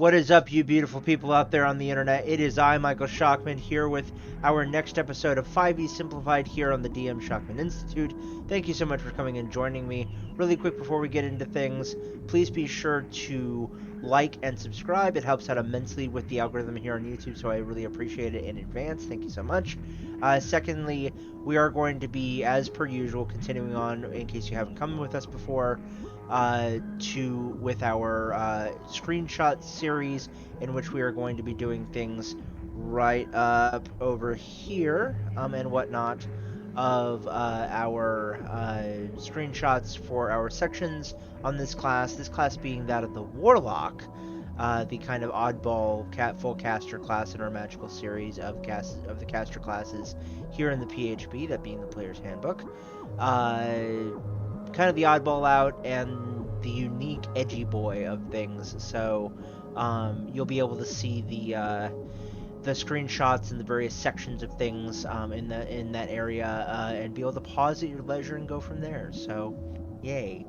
What is up, you beautiful people out there on the internet? It is I, Michael Shockman, here with our next episode of 5e Simplified here on the DM Shockman Institute. Thank you so much for coming and joining me. Really quick before we get into things, please be sure to like and subscribe. It helps out immensely with the algorithm here on YouTube, so I really appreciate it in advance. Thank you so much. Secondly, we are going to be, as per usual, continuing on, in case you haven't come with us before, with our screenshot series, in which we are going to be doing things right up over here and whatnot of our screenshots for our sections on this class. This class being that of the Warlock, the kind of oddball full caster class in our magical series of the caster classes here in the PHB, that being the Player's Handbook. Kind of the oddball out and the unique edgy boy of things. So you'll be able to see the screenshots and the various sections of things in that area and be able to pause at your leisure and go from there. So, yay.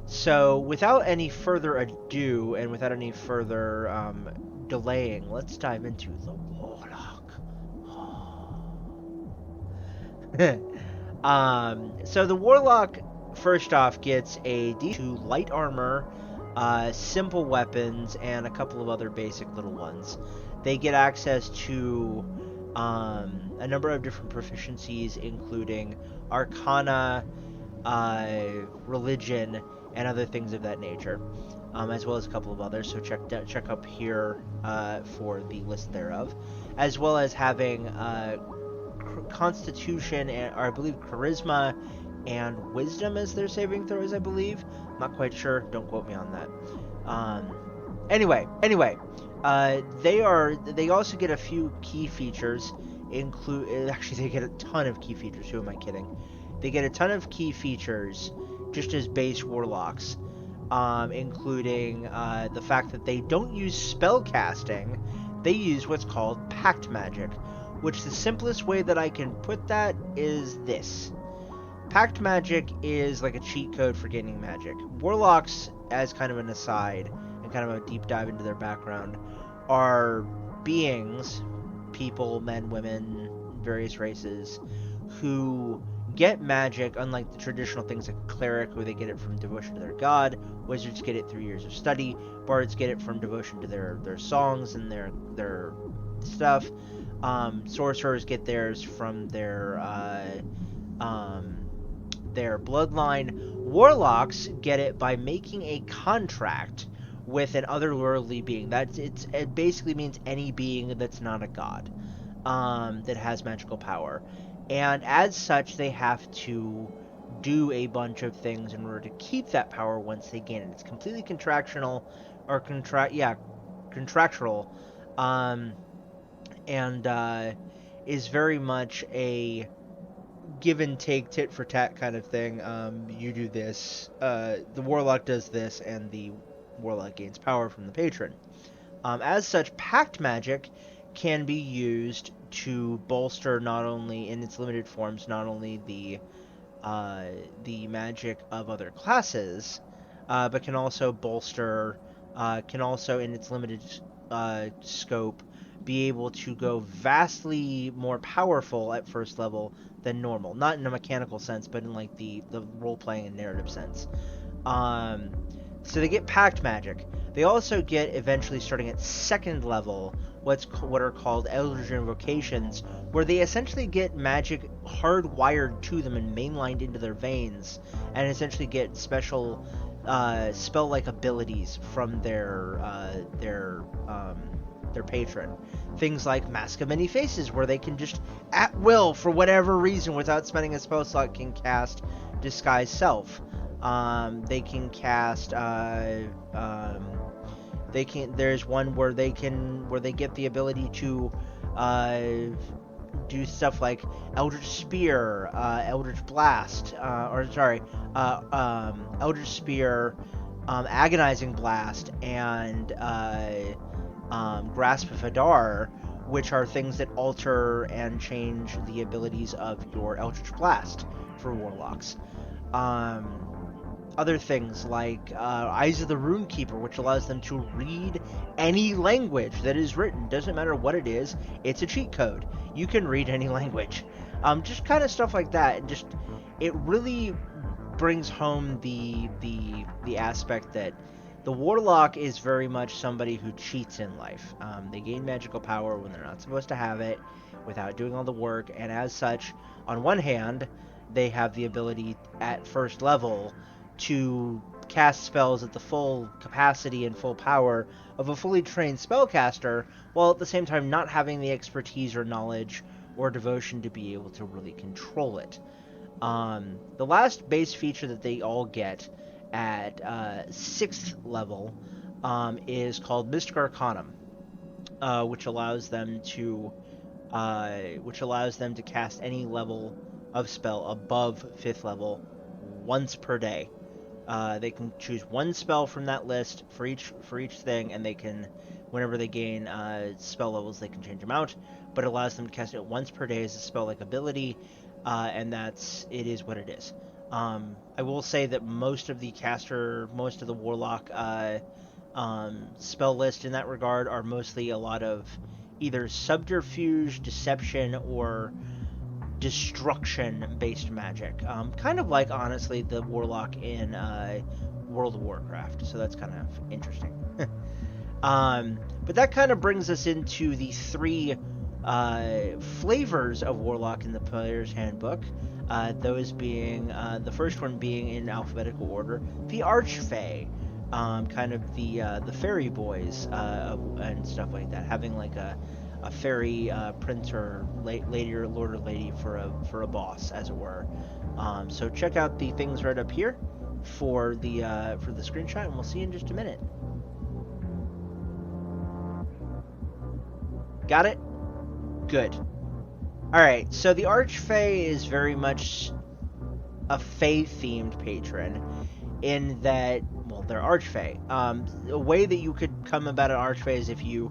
So without any further ado and without any further delaying, let's dive into the Warlock. So the Warlock, first off, gets a D2 light armor, simple weapons, and a couple of other basic little ones. They get access to a number of different proficiencies, including Arcana, Religion, and other things of that nature, as well as a couple of others. So check up here for the list thereof, as well as having Constitution and, or I believe, Charisma and Wisdom as their saving throws. I believe. I'm not quite sure. Don't quote me on that. Anyway, they also get a few key features. Actually, they get a ton of key features. Who am I kidding? They get a ton of key features just as base Warlocks, including the fact that they don't use spell casting. They use what's called Pact Magic, which the simplest way that I can put that is this. Pact Magic is like a cheat code for gaining magic. Warlocks, as kind of an aside, and kind of a deep dive into their background, are beings, people, men, women, various races, who get magic, unlike the traditional things like a cleric, who they get it from devotion to their god. Wizards get it through years of study. Bards get it from devotion to their songs and their stuff. Sorcerers get theirs from their bloodline. Warlocks get it by making a contract with an otherworldly being. It basically means any being that's not a god, that has magical power, and as such, they have to do a bunch of things in order to keep that power once they gain it. It's completely contractual, and is very much a give and take, tit for tat kind of thing. You do this, the Warlock does this, and the Warlock gains power from the Patron. As such, Pact Magic can be used to bolster, not only in its limited forms, not only the magic of other classes, but can also bolster, can also in its limited scope be able to go vastly more powerful at first level than normal. Not in a mechanical sense, but in like the role-playing and narrative sense. So they get Pact Magic. They also get, eventually starting at second level, what are called Eldritch Invocations, where they essentially get magic hardwired to them and mainlined into their veins, and essentially get special spell-like abilities from their patron. Things like Mask of Many Faces, where they can just, at will, for whatever reason, without spending a spell slot, can cast Disguise Self. They can cast, there's one where they get the ability to do stuff like Eldritch Spear, Eldritch Blast, Eldritch Spear, Agonizing Blast, and Grasp of Hadar, which are things that alter and change the abilities of your Eldritch Blast for Warlocks. other things like Eyes of the Runekeeper, which allows them to read any language that is written. Doesn't matter what it is, it's a cheat code. You can read any language. Just kind of stuff like that, and just it really brings home the aspect that the Warlock is very much somebody who cheats in life. They gain magical power when they're not supposed to have it, without doing all the work, and as such, on one hand, they have the ability at first level to cast spells at the full capacity and full power of a fully trained spellcaster, while at the same time not having the expertise or knowledge or devotion to be able to really control it. The last base feature that they all get at 6th level is called Mystic Arcanum, which allows them to cast any level of spell above 5th level once per day. They can choose one spell from that list for each thing, and they can, whenever they gain spell levels, they can change them out. But it allows them to cast it once per day as a spell-like ability, and it is what it is. I will say that most of the Warlock spell list in that regard are mostly a lot of either subterfuge, deception, or destruction-based magic. Kind of like, honestly, the Warlock in World of Warcraft. So that's kind of interesting. But that kind of brings us into the three flavors of Warlock in the Player's Handbook. Those being, the first one being in alphabetical order, the Archfey. Kind of the fairy boys and stuff like that, having like a fairy prince or lady or lord or lady for a boss, as it were. So check out the things right up here for the screenshot, and we'll see you in just a minute. Got it? Good. Alright, so the Archfey is very much a Fey-themed patron, in that, well, they're Archfey. A way that you could come about an Archfey is if you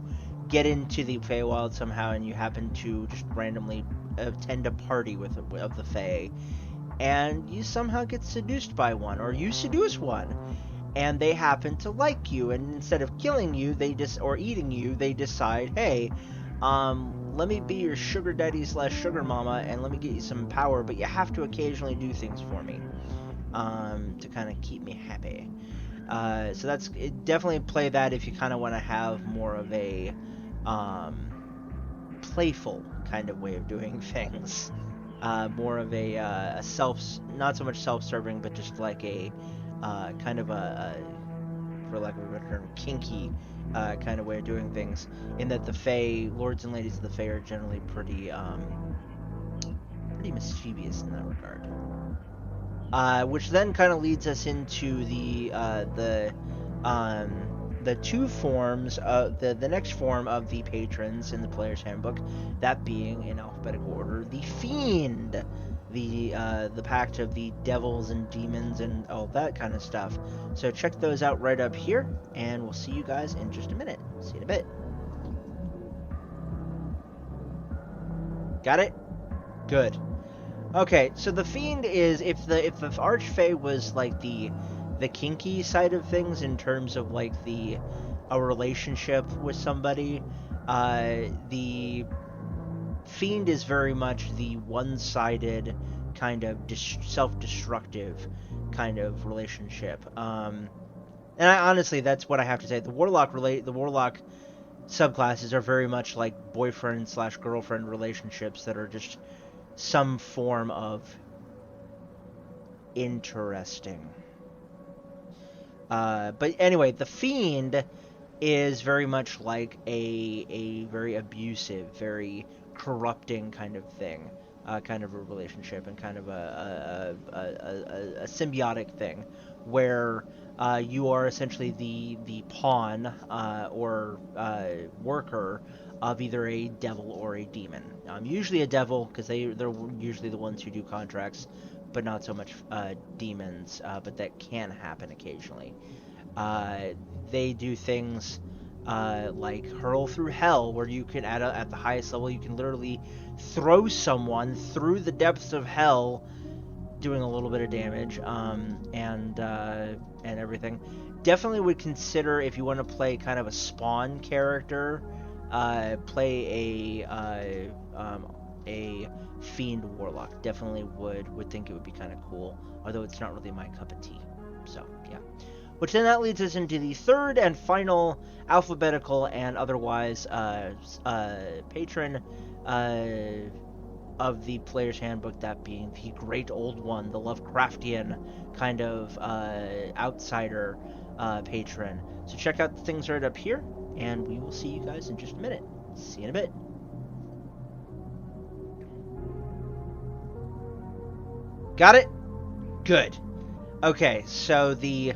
get into the Feywild somehow and you happen to just randomly attend a party of the Fey, and you somehow get seduced by one, or you seduce one, and they happen to like you, and instead of killing you, or eating you, they decide, hey, let me be your sugar daddy / sugar mama, and let me get you some power, but you have to occasionally do things for me, to kind of keep me happy. So definitely play that if you kind of want to have more of a playful kind of way of doing things. More of a not so much self-serving, but just like a kind of for lack of a better term, kinky kind of way of doing things. In that the Fae, lords and ladies of the Fae, are generally pretty mischievous in that regard. Which then kind of leads us into the two forms of the next form of the patrons in the Player's Handbook, that being in alphabetical order the Fiend, the pact of the devils and demons and all that kind of stuff. So check those out right up here, and we'll see you guys in just a minute. See you in a bit. Got it? Good. Okay, so the Fiend is, if the Archfey was like the kinky side of things in terms of like a relationship with somebody, the Fiend is very much the one-sided kind of self-destructive kind of relationship. And honestly, that's what I have to say. The Warlock subclasses are very much like boyfriend / girlfriend relationships that are just some form of interesting. But anyway, the Fiend is very much like a very abusive, very corrupting kind of thing, kind of a relationship, and kind of a symbiotic thing, where you are essentially the pawn or worker of either a devil or a demon. Usually a devil, because they're usually the ones who do contracts, but not so much demons, but that can happen occasionally. They do things like hurl through hell, where you can, at the highest level, you can literally throw someone through the depths of hell doing a little bit of damage, and everything. Definitely would consider, if you want to play kind of a spawn character, play a Fiend Warlock. Definitely would think it would be kind of cool, although it's not really my cup of tea. So yeah. Which then that leads us into the third and final alphabetical and otherwise patron of the player's handbook, that being the Great Old One, the Lovecraftian kind of outsider patron. So check out the things right up here, and we will see you guys in just a minute. See you in a bit. Got it? Good. Okay, so the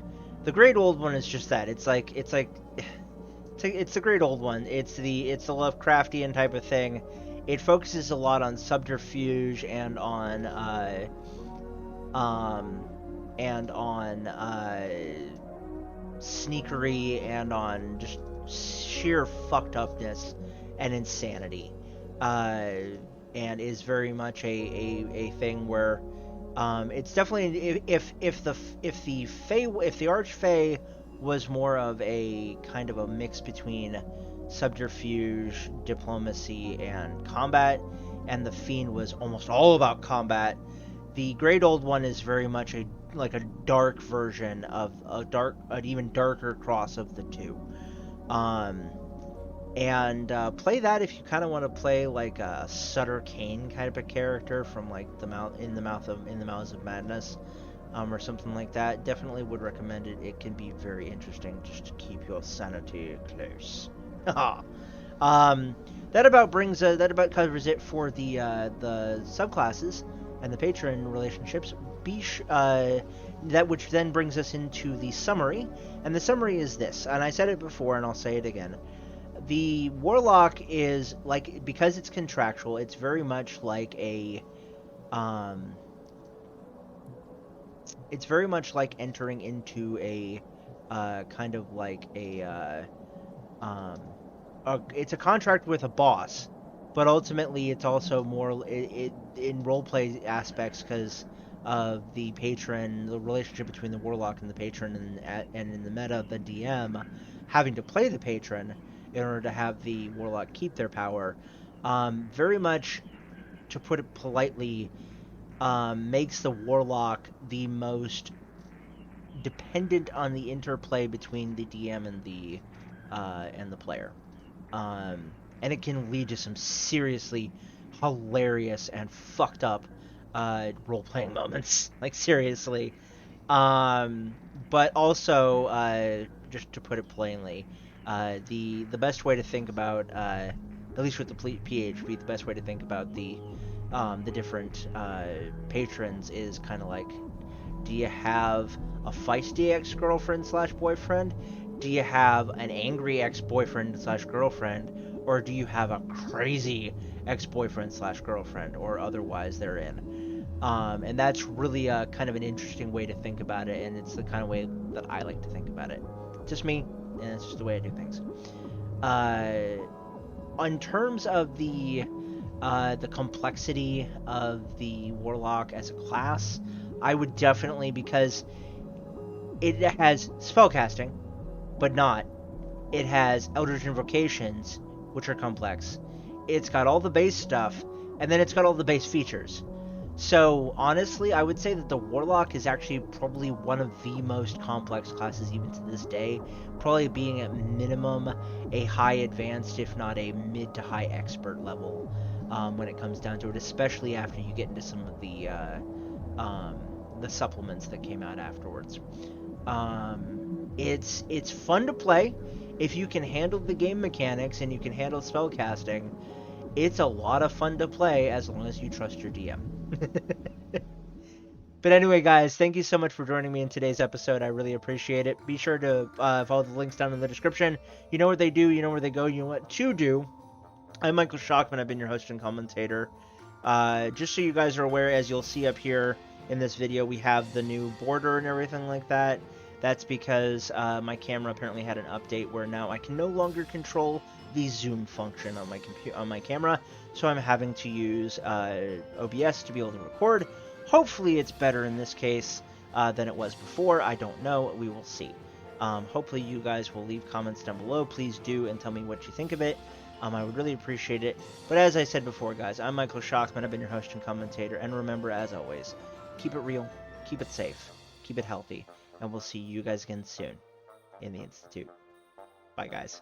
Great Old One is just that. It's the Great Old One. It's the Lovecraftian type of thing. It focuses a lot on subterfuge and on sneakery and on just sheer fucked upness and insanity, and is very much a thing where it's definitely, if the Archfey was more of a kind of a mix between subterfuge, diplomacy, and combat, and the Fiend was almost all about combat, the Great Old One is very much a dark version of an even darker cross of the two. And play that if you kind of want to play like a Sutter Kane kind of a character from like in the Mouths of Madness, or something like that. Definitely would recommend it. It can be very interesting just to keep your sanity close. That about covers it for the subclasses and the patron relationships. That which then brings us into the summary, and the summary is this, and I said it before and I'll say it again. The Warlock is, like, because it's contractual, it's very much like it's very much like entering into a kind of like it's a contract with a boss, but ultimately it's also more in roleplay aspects, because of the patron, the relationship between the Warlock and the patron, and in the meta, the DM having to play the patron in order to have the Warlock keep their power. Very much, to put it politely, makes the Warlock the most dependent on the interplay between the DM and the player. And it can lead to some seriously hilarious and fucked up role-playing moments. Like, seriously. But also, just to put it plainly, the best way to think about, at least with the PHP, the best way to think about the different patrons is kind of like, do you have a feisty ex-girlfriend / boyfriend? Do you have an angry ex-boyfriend / girlfriend? Or do you have a crazy ex-boyfriend / girlfriend, or otherwise therein? And that's really kind of an interesting way to think about it, and it's the kind of way that I like to think about it. Just me, and it's just the way I do things. In terms of the complexity of the Warlock as a class, I would definitely, because it has spellcasting, but not. It has Eldritch Invocations, which are complex. It's got all the base stuff, and then it's got all the base features. So, honestly, I would say that the Warlock is actually probably one of the most complex classes even to this day, probably being at minimum a high advanced, if not a mid to high expert level, when it comes down to it, especially after you get into some of the supplements that came out afterwards. It's fun to play if you can handle the game mechanics and you can handle spellcasting. It's a lot of fun to play as long as you trust your DM. But anyway, guys, thank you so much for joining me in today's episode. I really appreciate it. Be sure to follow the links down in the description. You know what they do, you know where they go, you know what to do. I'm Michael Shockman. I've been your host and commentator. Just so you guys are aware, as you'll see up here in this video, we have the new border and everything like that. That's because my camera apparently had an update where now I can no longer control the zoom function on my camera, so I'm having to use OBS to be able to record, Hopefully it's better in this case than it was before. I don't know. We will see. Hopefully you guys will leave comments down below. Please do, and tell me what you think of it. I would really appreciate it. But as I said before, guys, I'm Michael Shockman. I've been your host and commentator. And remember, as always, keep it real, keep it safe, keep it healthy. And we'll see you guys again soon in the Institute. Bye, guys.